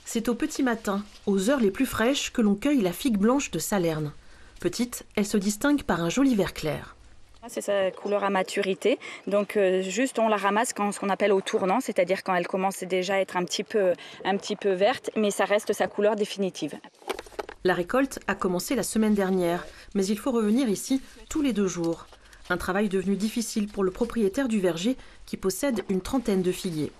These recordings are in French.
C'est au petit matin, aux heures les plus fraîches, que l'on cueille la figue blanche de Salerne. Petite, elle se distingue par un joli vert clair. C'est sa couleur à maturité, donc juste on la ramasse quand ce qu'on appelle au tournant, c'est-à-dire quand elle commence déjà à être un petit peu verte, mais ça reste sa couleur définitive. La récolte a commencé la semaine dernière, mais il faut revenir ici tous les 2 jours. Un travail devenu difficile pour le propriétaire du verger qui possède une trentaine de figuiers.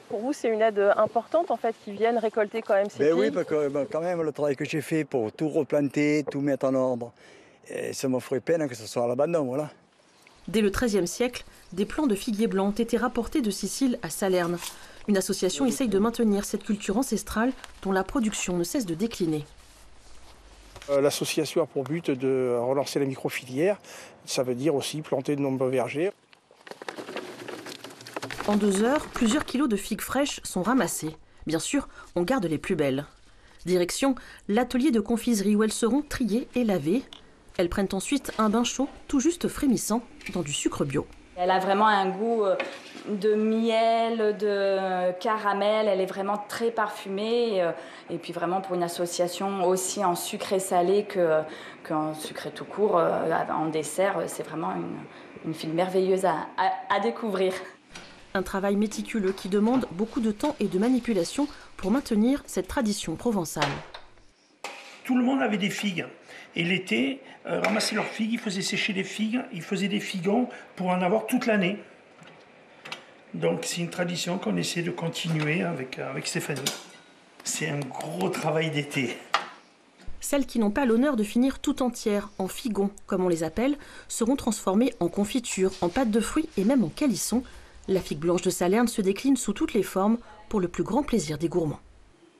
Pour vous, c'est une aide importante en fait qu'ils viennent récolter quand même ces figues. Oui, parce que quand même le travail que j'ai fait pour tout replanter, tout mettre en ordre, ça me ferait peine que ce soit à l'abandon, voilà. Dès le XIIIe siècle, des plants de figuiers blancs ont été rapportés de Sicile à Salerne. Une association essaye de maintenir cette culture ancestrale dont la production ne cesse de décliner. L'association a pour but de relancer la microfilière. Ça veut dire aussi planter de nombreux vergers. En 2 heures, plusieurs kilos de figues fraîches sont ramassés. Bien sûr, on garde les plus belles. Direction l'atelier de confiserie où elles seront triées et lavées. Elles prennent ensuite un bain chaud, tout juste frémissant, dans du sucre bio. Elle a vraiment un goût de miel, de caramel, elle est vraiment très parfumée. Et puis vraiment pour une association aussi en sucré salé qu'en sucré tout court, en dessert, c'est vraiment une figue merveilleuse à découvrir. Un travail méticuleux qui demande beaucoup de temps et de manipulation pour maintenir cette tradition provençale. Tout le monde avait des figues. Et l'été, ramassaient leurs figues, ils faisaient sécher les figues, ils faisaient des figons pour en avoir toute l'année. Donc c'est une tradition qu'on essaie de continuer avec Stéphanie. C'est un gros travail d'été. Celles qui n'ont pas l'honneur de finir tout entières, en figons comme on les appelle, seront transformées en confiture, en pâte de fruits et même en calisson. La figue blanche de Salerne se décline sous toutes les formes pour le plus grand plaisir des gourmands.